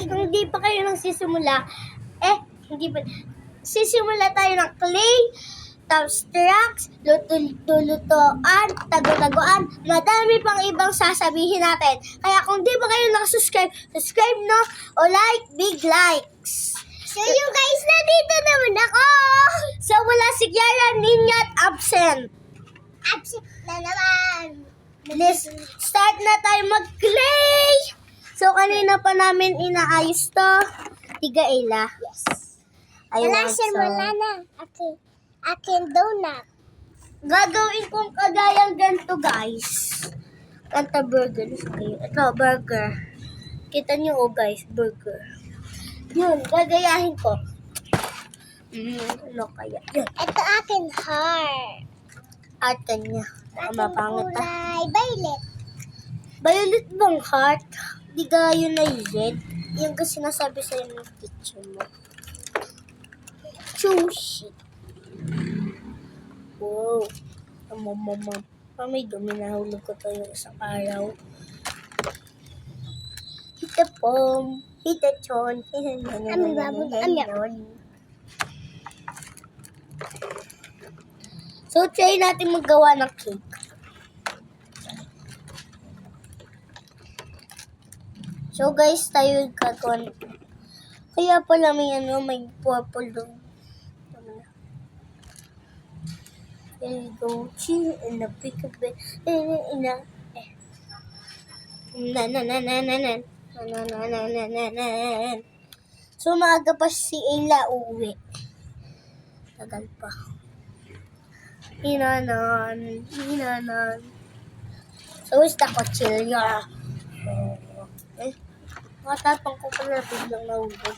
kung hindi pa kayo nagsisimula, hindi pa, sisimula tayo ng clay, tapos tracks, lulutuan, tago-taguan, madami pang ibang sasabihin natin. Kaya kung di pa kayo nakasubscribe, subscribe no, o like, big likes. So you guys, nandito naman ako! So wala si Kiara, Ninya at absent. Absent na naman. Let's start na tayo mag-clay! So kanina pa namin inaayos to. Tiga Ela. Yes. Wala siya, wala na. Akin donut. Gagawin kong kagayang ganito, guys. Ganito burger. Ito, burger. Kita niyo, oh, guys, burger. Yun, gagayahin ko. Ano kaya? Yun. Ito akin heart. Heart kanya. Mapangit na. Violet. Violet bang heart? Di ka yun na red. Yung kasi sinasabi sa'yo ng teacher mo. Sushi. Wow. Mama. May dumi na hulog ko to yung isang araw. Hita pom. Hita chon. Ami baboy. So, try natin maggawa ng cake. So, guys, tayo gagawin. Kaya pala may may purple doon. There we go. Chill in the pick of it. So, maaga pa si Ella uuwi. Tagal pa. Hinanan. So, is the kutsilya. Makatapang ko pala biglang nahulog.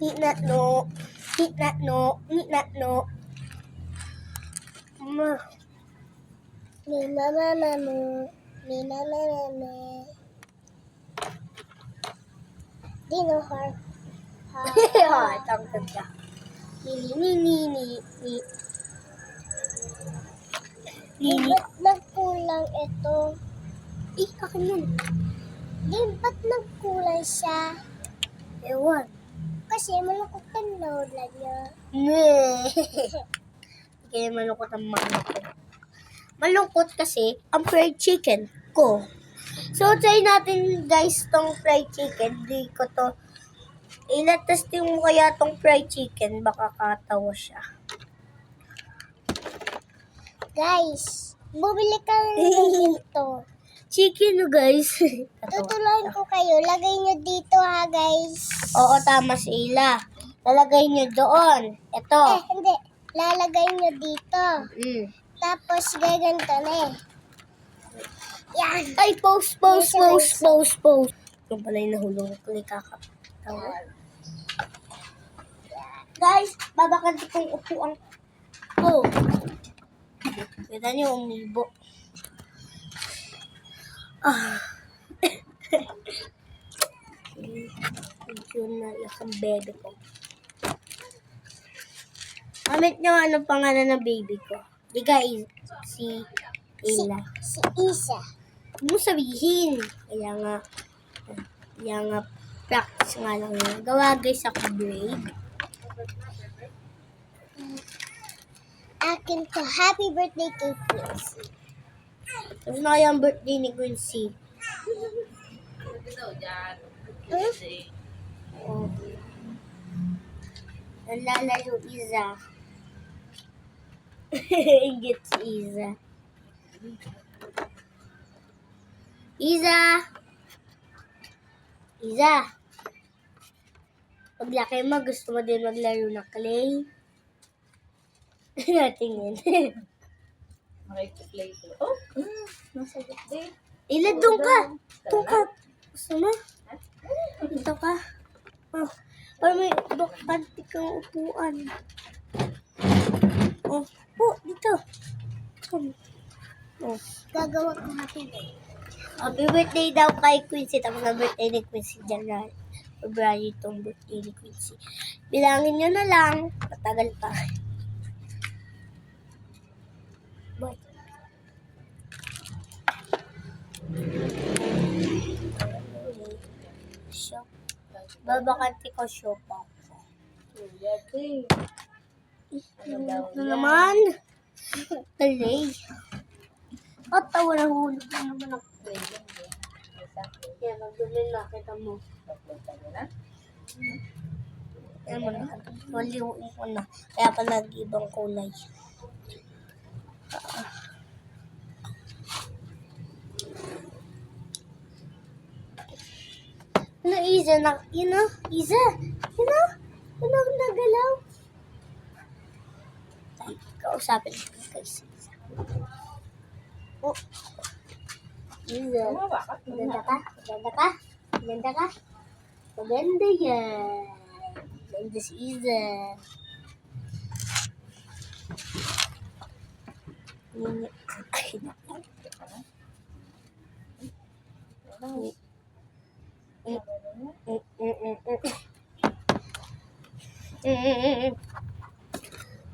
Eat not no. Mama. Dino heart. Heart ang ganda. Ba't nagkulang ito? Akin yun. Ba't nagkulang siya? Ewan. Kasi malungkot ang lola niya. Kaya malungkot ang mama ko. Malungkot kasi ang fried chicken ko. So, try natin guys tong fried chicken. Di ko to. Ilatesting mo kaya tong fried chicken. Baka katawa siya. Guys, bumili ka ng dito. Chicken guys. Tutulungan ko kayo. Lagay nyo dito ha guys. Oo, tama si Ila. Lalagay nyo doon. Ito. Hindi. Lalagay nyo dito. Tapos gaganto na Yan. Ay, pause. Yung pala yung nahulog ko. Kakatawa. Guys, babakanti kong upuan ko. Kita niyo, umibo. Yun na yung baby ko. Comment nyo anong pangalan ng baby ko. Di guys, si Ella. Si Isa. Huwag mo sabihin. Kaya nga, practice nga lang yun. Gawa guys ako grade. Akin to. Happy birthday kay Quincy. Tapos na kaya ang birthday ni Quincy. Oh. Nalalaro Iza. Ingit si Iza. Paglaki mo, gusto mo din maglaro ng clay? Natingin. Makikip-play ko. Oh! Masagot din. Ila, doon ka. Gusto mo? Dito ka. Oh, para may bakante kang upuan. Oh, dito. Oh. Gagawa ko happy birthday. Happy birthday daw kay Quincy. Tapos na birthday ni Quincy January. February itong birthday ni Quincy. Bilangin nyo na lang. Matagal pa. But, shop. Babakante ko shop ako. Ano naman? Talay. At tawa na hulog na naman ako. Yan, nagdulin na. Kita mo. Yan mo na. Waliwin ko na. Kaya pa nag-ibang kulay. Ano, Iza? Iza? Ano ang nagalaw? Ay, kausapin ko guys. Oh. Iza. Maganda ka? Maganda ka? Maganda ka? Maganda yan. Maganda si Iza. Ay,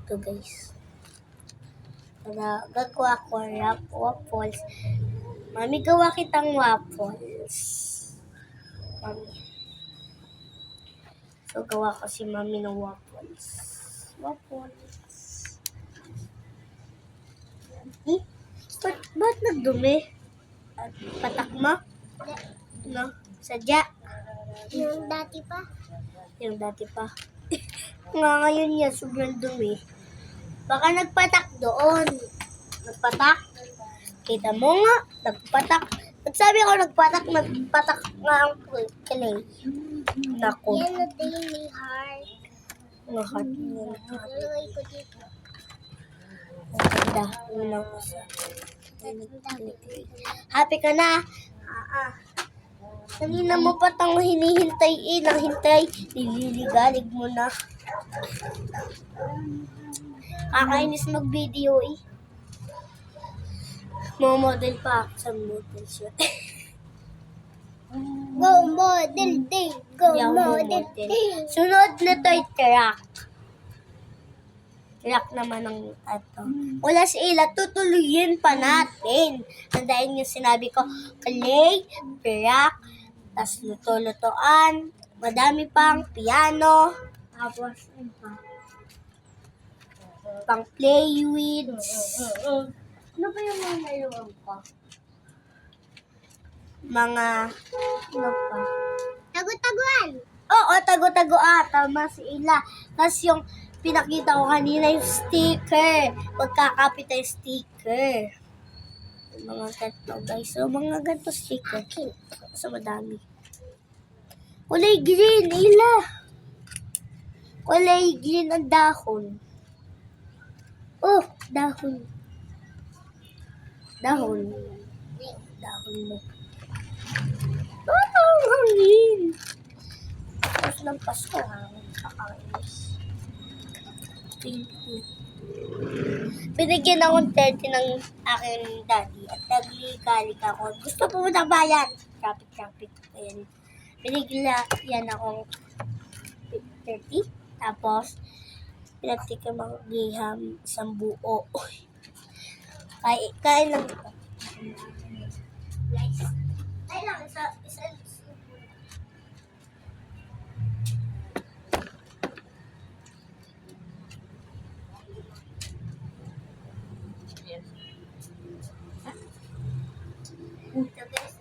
ito guys. Gagawa ko waffles. Mami, gawa kitang waffles. Mami. So, gawa ko si Mami ng waffles. Waffles. Eh? Ba't nagdumi? At patak mo? No? Sadya? Yung dati pa. Yung dati pa. Nga ngayon yan, sobrang dumi. Baka nagpatak doon. Nagpatak. Kita mo nga, nagpatak. Nagsabi ako nagpatak nga ang clay. Naku. Yan na daily heart. Ang heart niya. Nalagay ko dito. Ang ganda. Ulang ko sa... Happy ka na? Kanina mo pa tang hinihintay nahintay. Nililigalig mo na. Kakainis mag-video eh. Model pa ako sa model shoot. Go model day. Go Hindi ako model model. day. Sunod na to ay track. Track naman ng ato. Wala si Ila, tutuloyin pa natin. Tandaan yung sinabi ko, clay, track, tas luto-lutoan, madami pang piano, tapos pang play with. Ano ba yung mga naiwan ko? Mga, ano pa? Tago-taguan. Oo, tago-tago. Tama si Ila. Tapos yung pinakita ko kanina yung sticker. Magkakapit tayo sticker. Yung mga ganito, guys. So, mga ganito sticker. So, madami. Kulay green, Ila. Kulay green ang dahon. Oh, dahon. Dahon. Dahon mo. Ang hangin. Tapos ng Pasko, hangin. Kakainis. Binigyan akong 30 ng aking daddy at naglikalik ako. Gusto pumunta bayan. Traffic. Ayan. Binigyan akong 30. Tapos, pinagtikim ang liham isang buo. Kain lang ito. Guys. Kain lang. Isa. Ito guys.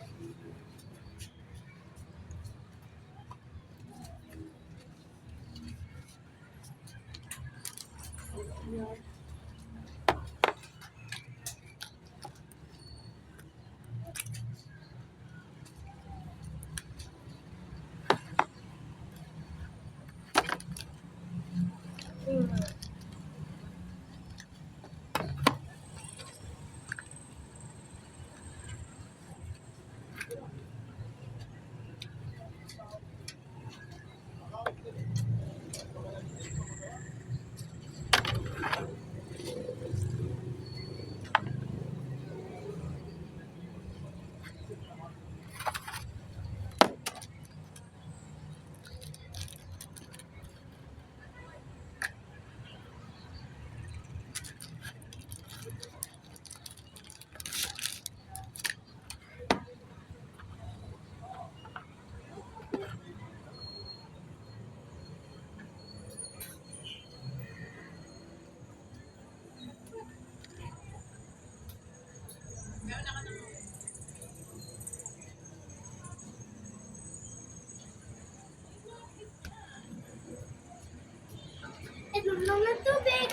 lang ng tubig.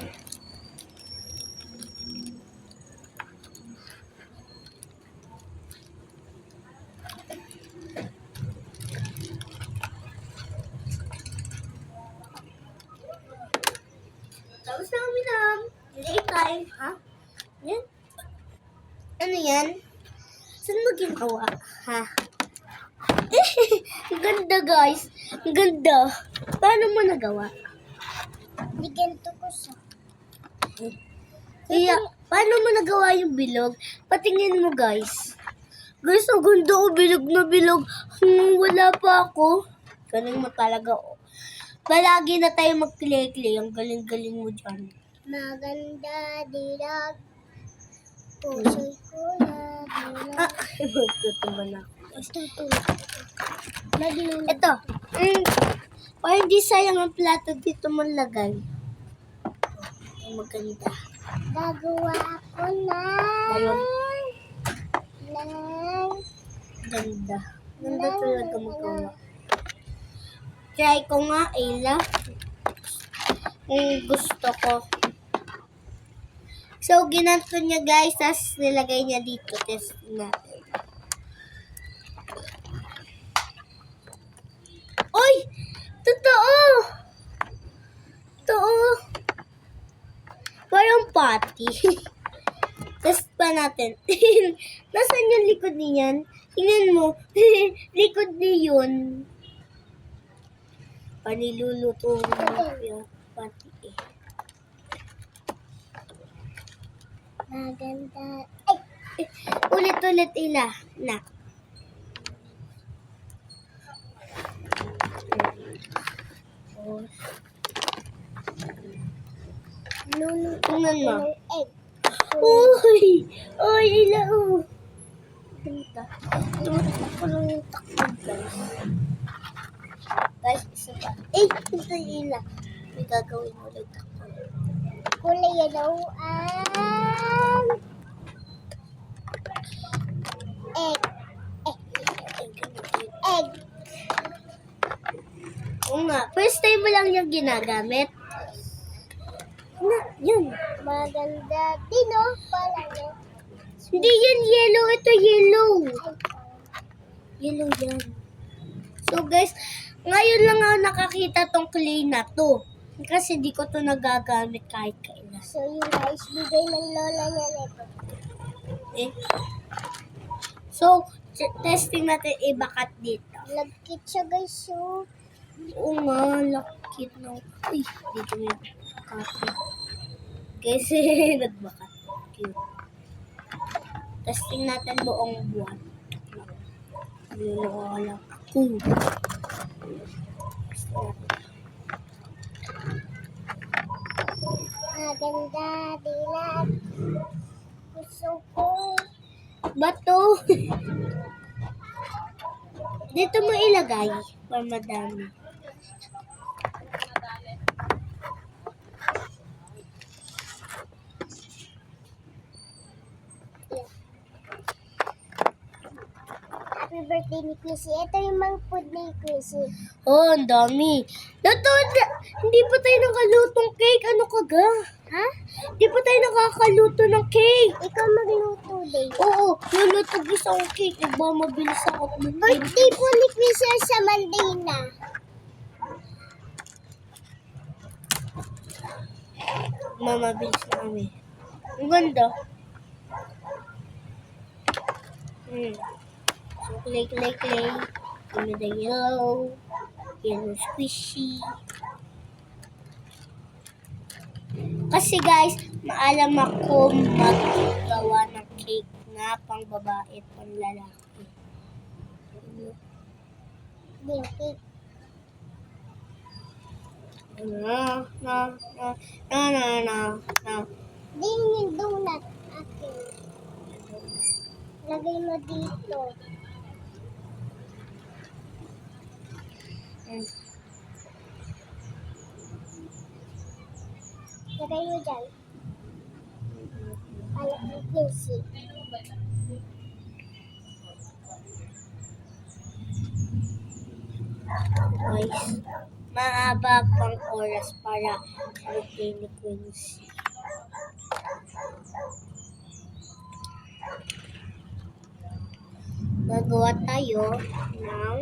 Tapos na kami na. Hindi time. Ha? Yan? Ano yan? Saan mo ginawa? Ha? Ang ganda, guys. Ang ganda. Paano mo nagawa? Bigyan to ko sa. Kaya, paano mo nagawa yung bilog? Patingin mo, guys. Guys, ang ganda ko. Bilog na bilog. Wala pa ako. Galing mo talaga. Oh. Palagi na tayo mag-clay-clay. Ang galing-galing mo dyan. Maganda dilag. Puso'y kulay dilag. Ah, magtutumba na ako. Maglulog. Ito. Para hindi sayang ang plato dito mo lagay. Maganda. Gagawa ako Dalawang ng ganda. Ganda talaga magawa. Try ko nga, Ayla. Kung gusto ko. So, ginanto niya, guys. Tapos nilagay niya dito. Test natin. Uy! Totoo! Totoo! Parang patty. Test pa natin. Nasaan yung likod niyan? Tingnan mo. Likod niya yun. Paniluluto mo yung patty eh. maganda. Ay! Ulit-ulit ila. Na. Luluto Tingnan mo. ng egg. Uy! Uy, ila oh. Ganda. Tumatak ko lang yung takbo, guys. Guys, isa pa. Eh, ito yung ila. May gagawin ulit ako. Kulay yellow ang egg. Egg. Oo nga. First time mo lang yung ginagamit. Na, yun. Maganda din oh. Pala no. Hindi yan yellow. Ito yellow. Yellow yan. So guys, ngayon lang ako nakakita tong clay na to. Kasi di ko to nagagamit kahit kailan. So yung guys, bigay ng lola niya nito. Eh. So, testing natin ibakat dito. Lagkit siya guys so. Oo nga, lakit na. Uy, dito yung copy. Kasi nagbakat. Cute. Testing natin buong buwan. Niloko lang ako. Testing natin. Maganda dilag. Gusto ko. Bato. Dito mo ilagay. Para madami. Happy birthday ni Chrissy. Ito yung mang food ni Chrissy. Oh, ang dami. Hindi pa tayo nakalutong cake. Ano ka ga? Ha? Hindi pa tayo nakakaluto ng cake. Ikaw magluto din. Oo, luluto gusto akong cake. Iba mabilis ako. Birthday po ni Chrissy sa Monday na. Mamabilis na kami. Ang ganda. So, clay. Give me the yellow. Yellow squishy. Kasi guys, maalam ako maggawa ng cake na pang babae at pang lalaki. Din cake. Na. Din yung donut. Akin. Lagay mo dito. Lagay mo dyan. Alam mo, Chrissy. Guys. mahaba pang oras para sa birthday ni Quincy. Gagawa tayo ng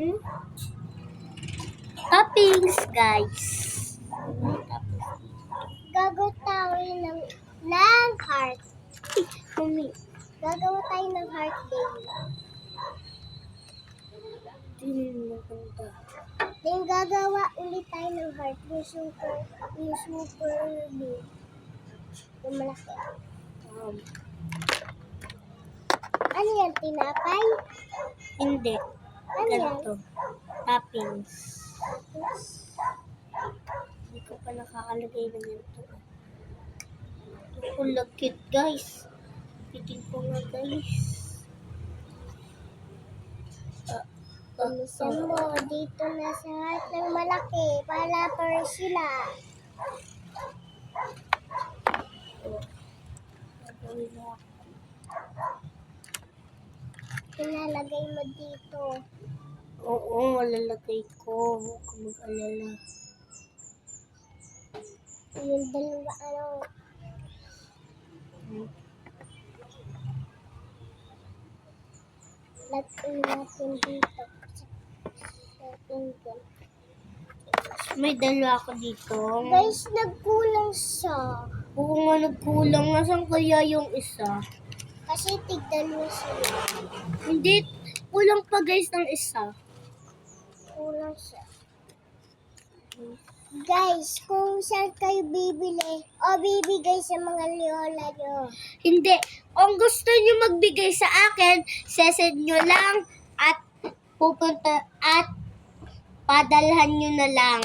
toppings, guys. Gagawa tayo ng heart. Mami, Gagawa tayo ng heart day. hindi maganda. Then gagawa ulit tayo ng heart. Yung super big. Yung malaki. Ano yan? Tinapay? Hindi. Ano yan? Ganito. Toppings. Hindi ko pa nakakalagay ng ganito. Ang lagkit, guys. Pitin ko nga, guys. Bilisan mo. Dito na sa heart ng malaki. Para sila. Gagawin na ako. Pinalagay mo dito. Oo, lalagay ko. Huwag ka mag-alala. Yung dalawa, lagay natin dito. Sa tingin. May dalawa ako dito. Guys, nagkulang siya. Oo nga, nagkulang. Nasaan kaya yung isa? Kasi tigdalawa sila. Hindi. Kulang pa, guys, ng isa. Kulang siya. Guys, kung saan kayo bibili o bibigay sa mga lola nyo. Hindi. Kung gusto nyo magbigay sa akin, sesend nyo lang at pupunta at padalhan nyo na lang.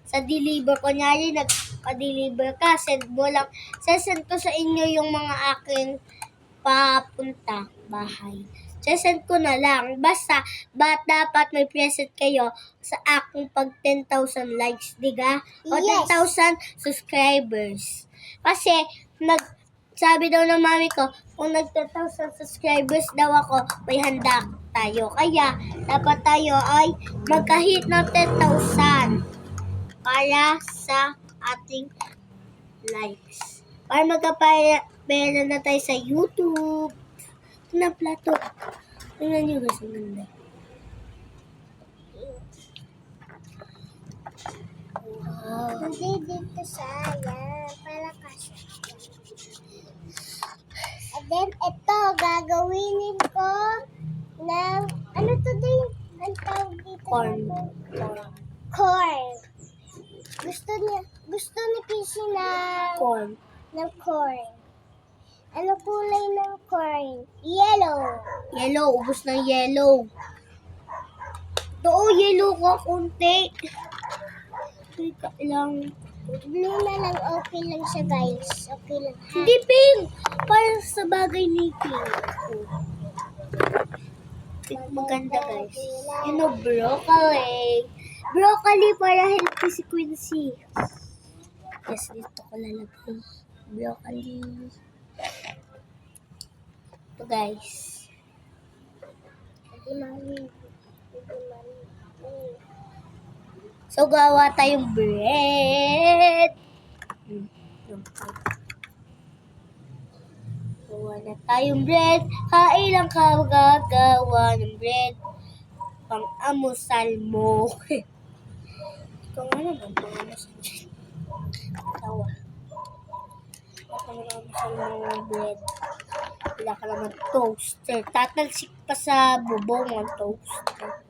Sa deliver, kunyari nagpa-deliver ka, send mo lang. Sesend ko sa inyo yung mga aking papunta bahay. Sesend ko na lang. Basta, dapat may present kayo sa aking pag 10,000 likes, diga? O Yes. 10,000 subscribers. Kasi, sabi daw ng mami ko, kung nag 10,000 subscribers daw ako, may handa tayo. Kaya, dapat tayo ay magka-hit ng 10,000 para sa ating likes. Para magkapera na tayo sa YouTube. Ito na plato. Tingnan nyo guys, ang ganda. Wow. Hindi dito sa yan. Para kasi. And then, ito, gagawinin ko ng, ano to din? Ang tawag dito? Corn. Corn. Gusto ni Casey Corn. ng corn. Ano kulay ng corn? Yellow. Yellow. Ubus ng yellow. Oo, yellow ko konti. Teka lang. Blue na lang, okay lang siya guys. Okay lang. Ha? Hindi pink. Para sa bagay ni pink. Pink maganda guys. You know, broccoli. Broccoli para healthy si Quincy. Yes, dito ko lalagay. Broccoli. Ito guys. Hindi mami. So, gawa tayong bread. Gawa na tayong bread. Kailang ka gagawa ng bread. Pang-amusal mo. Ikaw nga naman, pang-amusal mo. Tawa. Pang-amusal mo ng bread. Wala ka naman toaster. Tatalsik pa sa bubong ang toaster.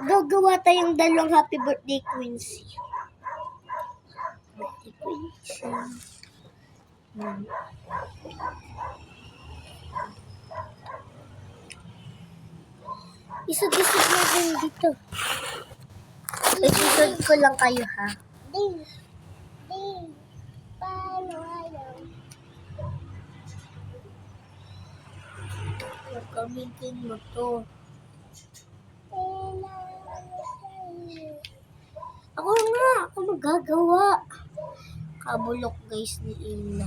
Gagawa tayong dalawang happy birthday, Quincy. Birthday, Quincy. Isod-isod natin dito. Isod ko lang kayo, ha? Di. Paano ayaw? Gamitin mo to. Ako nga, ako magagawa. Kabulok guys ni Ina.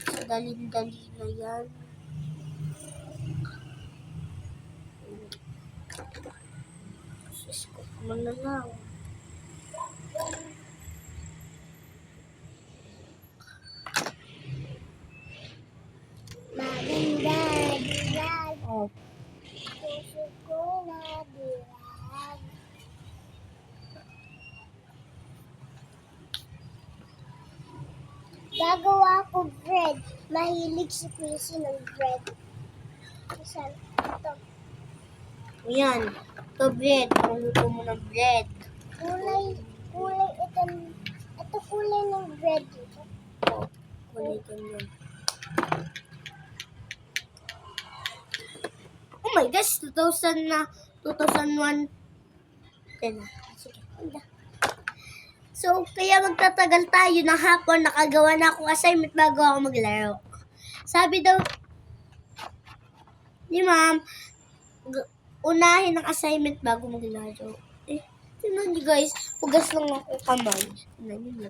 Sa dalin-dali na yan. Sus mo na lang. Maganda, dilag. Oh. Puso ko na dilag. Gagawa ko bread. Mahilig si Quincy ng bread. Isan, ito. Ayan. Ito bread. Pangluto mo ng bread. Kulay ito. Ito kulay ng bread dito. Oh. Kulay ganyan. Oh my gosh, 2000 na, 2001. Yan na. Sige. So, kaya magtatagal tayo ng hapon, nakagawa na ako assignment bago ako maglaro. Sabi daw, ni ma'am, unahin ang assignment bago maglaro. Eh, tingnan niyo guys, hugas lang ako kamay. Tingnan niyo.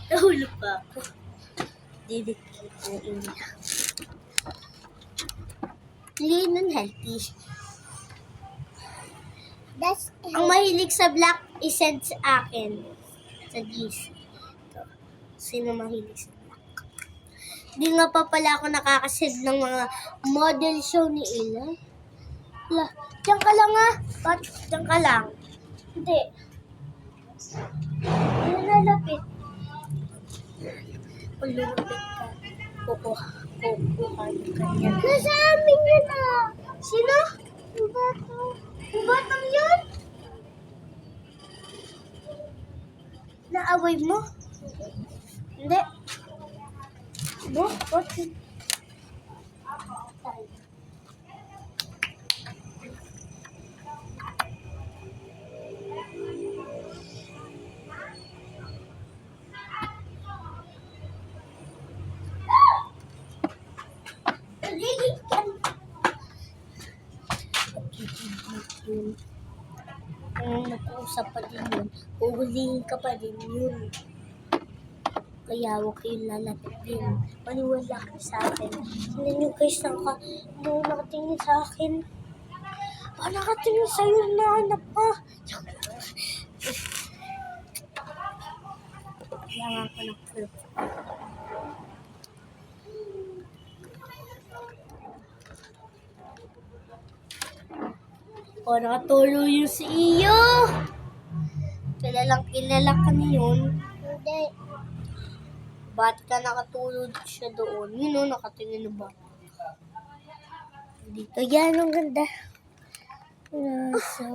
Nahulog pa ako. Didikit na ina. Clean and healthy. That's Ang mahilig sa black, isend sa akin. Sa GC. Ito. Sino mahilig sa black? Di nga pa pala ako nakakasend ng mga model show ni Ila. La, diyan ka lang ah. Ba't diyan ka lang? Hindi. Lalapit. Kung lumapit ka, kukuha ka niya. nasa amin yun ah. Sino? Yung bato. Yung batang yun? Naaway mo? Hindi. What? Kung nag-uusap pa din yun, uhulihin ka pa din yun. Kaya huwag kayong lalapit din. Maniwala ka sa akin. Tingnan nyo guys, nakatingin sa akin. Nakatingin sa'yo na anak pa. Kailangan ko ng proof. Nakatulo yung si iyo. Kilala ka niyon. Hindi. Ba't ka nakatulog siya doon? Yun o, nakatingin na ba? Dito yan, ang ganda. So,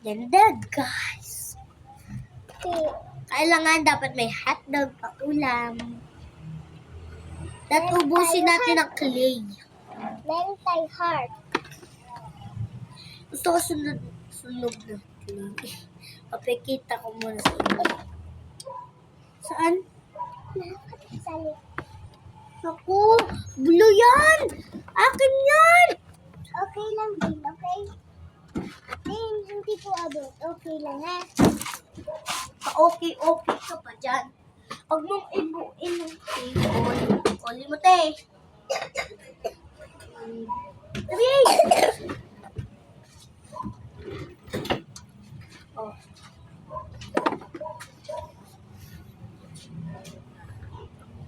ganda guys. Kailangan dapat may hotdog pa ulam. At ubusin natin ang clay. Meron tayong heart. Gusto ko sunog na clay. Papakita ko muna sa inyo. Saan? Sali. Naku, blue yan! Akin yan! Okay lang din, okay? Hindi po abot. Okay lang ha. Okay ka pa dyan. Huwag mong ibuin ng oli mo, te. Three! Oh.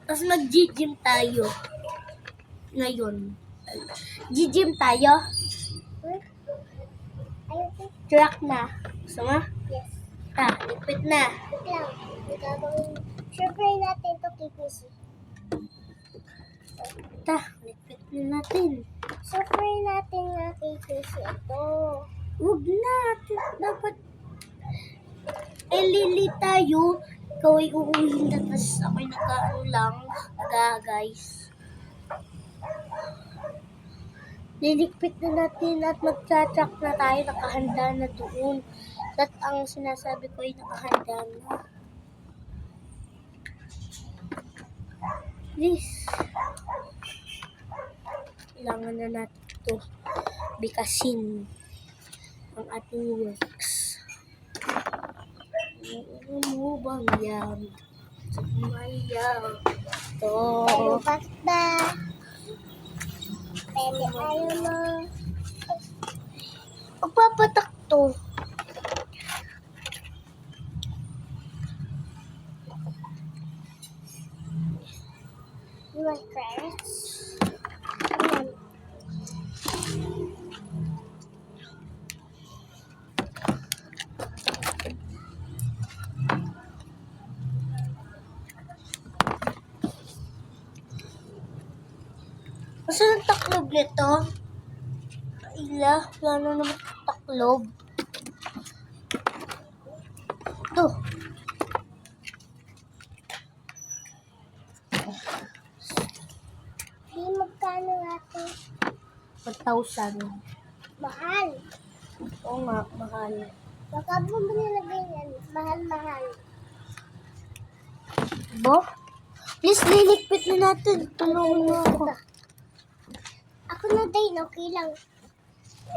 Tapos mag-gym tayo. Ngayon. G-gym tayo. Ayoko. Track na. Gusto mo? Yes. Lipit na. Wait lang. Gagawin. Siyempre natin to kay Quincy. Lipit na natin. Siyempre natin nga kay Quincy ito. Huwag na. Dapat lili tayo. Ikaw ay uuhin na, tapos ako'y nagkaano lang. Guys. Lilikpit na natin at mag-track na tayo. Nakahanda na doon. At ang sinasabi ko ay nakahanda na. Please. Kailangan na natin ito bikasin ang ating works. Ano mo bang yan? Mayaw. Pero Ito. basta. Pwede ayaw mo. Magpapatak to. You want carrots? Saan ang taklob nito? Ila, wala na naman taklob. Ito. Di magkano nga ito? 1,000. Mahal. Oo nga, mahal. Baka bumili na ganyan. Mahal-mahal. Bo? Please, lilikpit na natin. Tulungan mo ako. Ako na din, okay lang.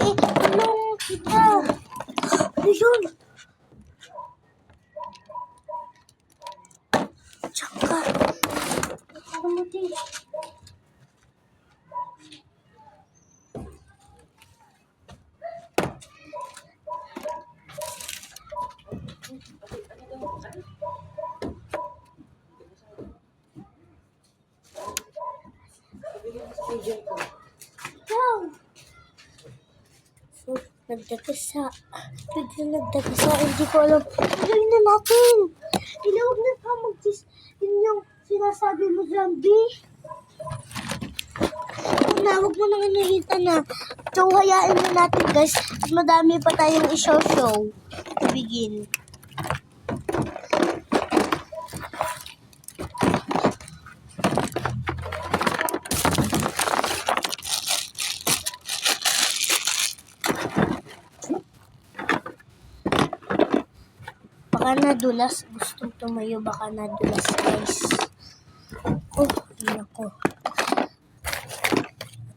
Tulungan kita. Ano yun? Tsaka. Ano mo din? Wow! So, nagdagasa. Biglang nagdagasa. Hindi ko alam. Gawin na natin. Ilawag na ka mag-tis. Yun yung sinasabi mo, zombie. Huwag mo nang inuhitan na. So, hayaan na natin, guys. At madami pa tayong i-show. To begin. Baka nadulas. Gustong tumayo. Baka nadulas, guys. Oh, yun ako.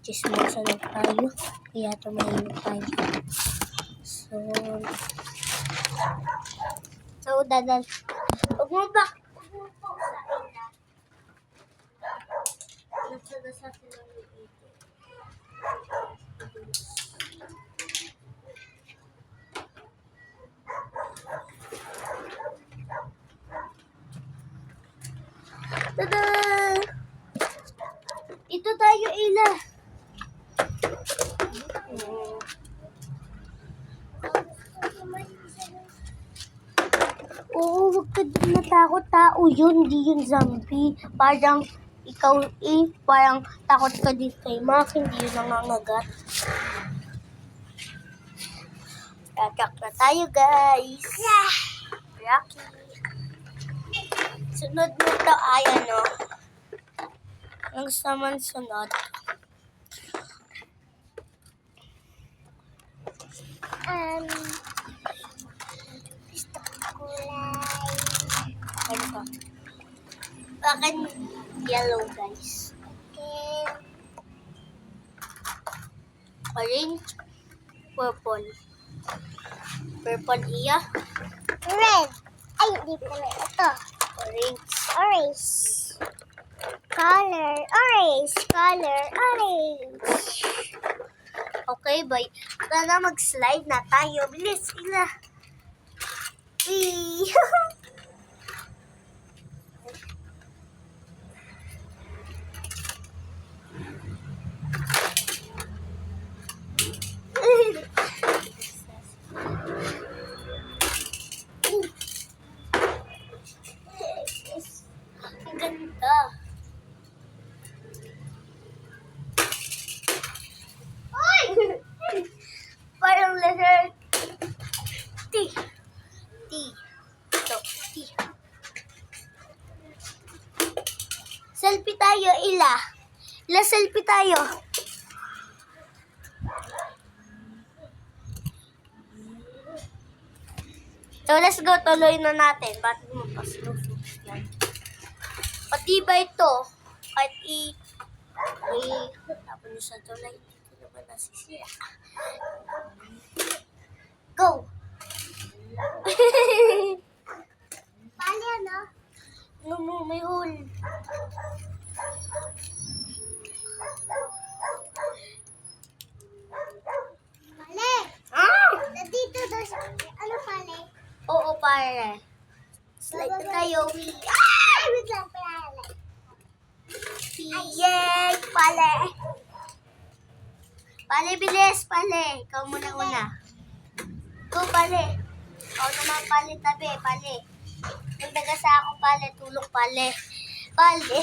Chismosa lang tayo. Kaya tumayo tayo. So, dadal. Huwag mo pa usain na. Nagsadasa sila ng ito. Tada! Ito tayo, Ila. Oo, huwag ka din natakot. Tao yun, hindi yun zombie. Parang ikaw parang takot ka din kay Mac, hindi yun nangangagat. Tatak na tayo, guys. Rocky. Sunod na to ay ano. Ang gusto man sunod. Gusto ko kulay. Ano to? Bakit yellow, guys? Okay. Orange, purple. Purple iya. Red. Ay, hindi pala ito. Orange. Orange. Color. Orange. Color. Orange. Okay, bye. Tara mag-slide na tayo. Bilis, Ila. Wee! Ang ganda. Oy! Parang letter T. T. Ito, T. Selfie tayo, Ila. Ila, selfie tayo. So, let's go. Tuloy na natin. Bakit mo pa slow yan? Patibay ito. Kahit tapon nyo sa tulay. Hindi naman nasisira. Go! Paano ano? No, may hole. Pale! Ah! Nandito daw siya. Ano pale? Oo, pare. Slide na tayo. Ay! Wait lang pale. Yay! Pale! Pale, bilis! Pale! Ikaw muna una. Go, pale! Ikaw naman, pale, tabi. Pale! Magdaga sa ako, pale. Tulong, pale. Pale!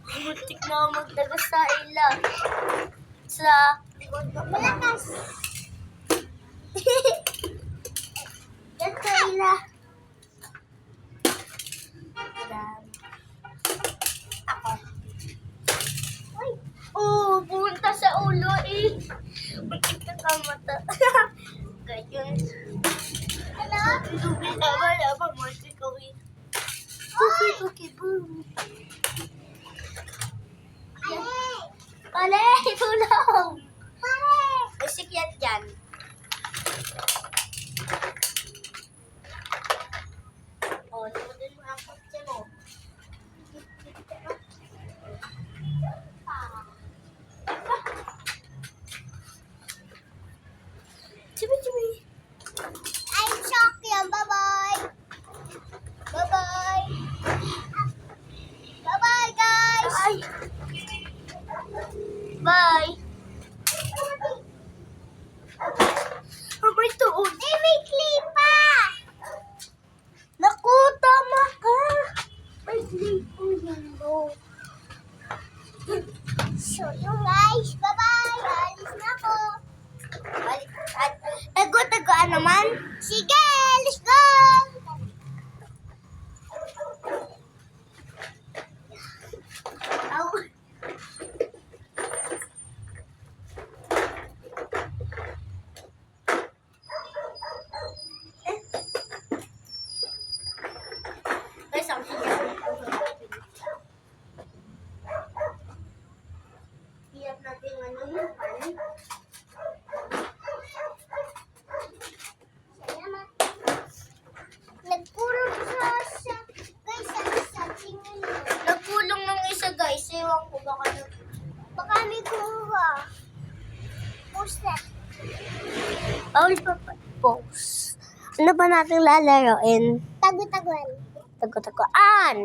Muntik na ako magdaga sa ila. Sa likod na pala. Malakas. Yan sa ila. Ako. Uy! Oh, pumunta sa ulo eh. Muntik na ka mata. Ganyan. Ano? Dubi na wala pa muntik ko eh. Okay, boom. Pale! Pale, tulong! Pale! Musik yan dyan. Oh, lumudin mo ang kotse mo. Chibi. I'm shocked yan. Bye-bye. Bye-bye. Bye-bye, guys. Ay! Bye! Oh, may tuon. Eh, may clip pa. Naku, tama ka! May sleep po yan, no. So, yung guys. Bye-bye. Alis na ako. Tago-tagoan naman. Sige, let's go. Au. Guys, ang hiyap natin ano yung pan. Salamat. Nagpurong sa guys, sa tingin mo. Nagpulong ng isa guys. Ewan ko baka Baka may kuha. Puset. bawal pa post. Ano ba natin lalaroin? Tago-taguan. Tago-tagoan.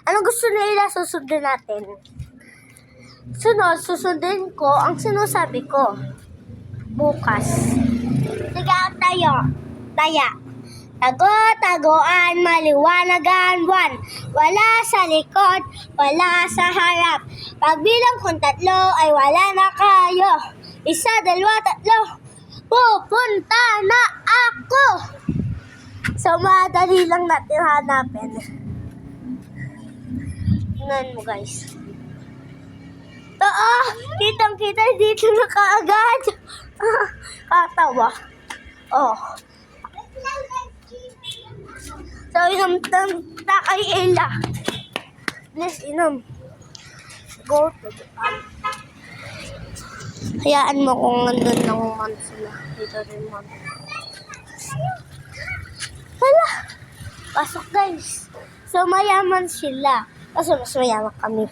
Anong gusto nila susundin natin? Sunod, susundin ko ang sinasabi ko. Bukas. Sige, tayo. Taya. Tago-tagoan, maliwanagan, buwan. Wala sa likod, wala sa harap. Pagbilang kong 3 ay wala na kayo. 1, 2, 3. Pupunta na ako! So, madali lang natin hanapin. Tingnan mo, guys. Kitang-kita dito na kaagad. Katawa. Oh. So, inom na kay Ella. Let's inom. Go to the Hayaan mo kung nandun lang man sila. Dito rin man. Hala! Pasok, guys. So, mayaman sila. Kasi mas mayaman kami.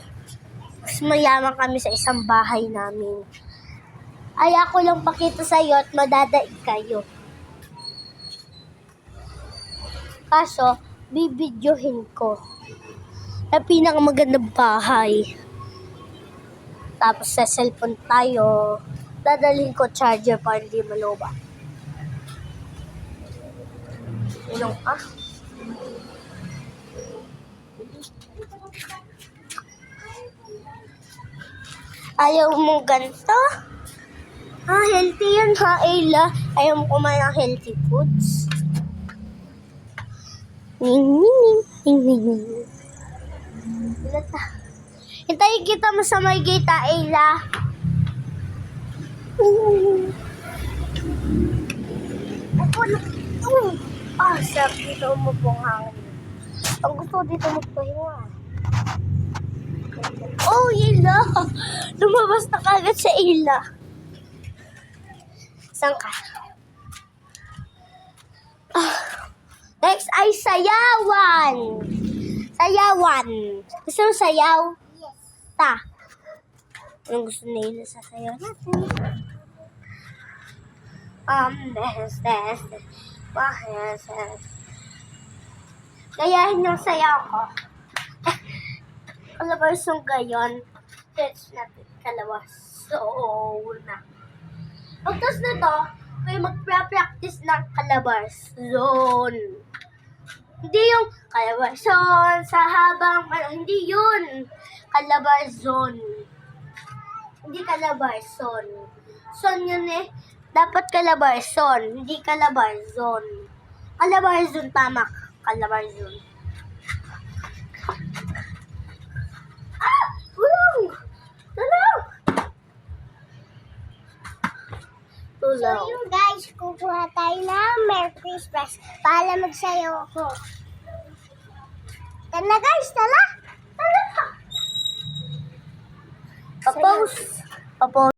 Mas mayaman kami sa isang bahay namin. Ay, ako lang pakita sa'yo at madadaig kayo. Kaso, bibidyohin ko. Sa pinakamagandang bahay. Tapos sa cellphone tayo. Dadalhin ko charger para hindi maloba. Ilong ka? Ayaw mo ganito? Healthy yan ha, Ayla. Ayaw mo kumain ng healthy foods. Hintayin kita mo sa may gate, Ayla. Ah, sarap dito umupong hangin. Ang gusto ko dito magpahinga. Oh, ila! Lumabas na kagad sa ila. Saan ka? Ah, next ay sayawan. Sayawan. Gusto mo sayaw? Yes. Ta. Anong gusto nila sa sayaw natin? Gayahin yung sayaw ko. Kalabas yung gayon. Let's natin kalabas. So, na. Pagkas na to, kayo magpa-practice ng kalabas zone. Hindi yung kalabas zone sa habang, hindi yun. Kalabas zone. Hindi kalabas zone. Zone yun eh. Dapat kalabas zone, hindi kalabas zone. Kalabas zone, tama ka. Kalabas zone. Ah! Tulong! Tulong! So Tulong. yun guys, kukuha tayo ng Merry Christmas para magsayaw ako. Tara guys, tara! Papos. Papos.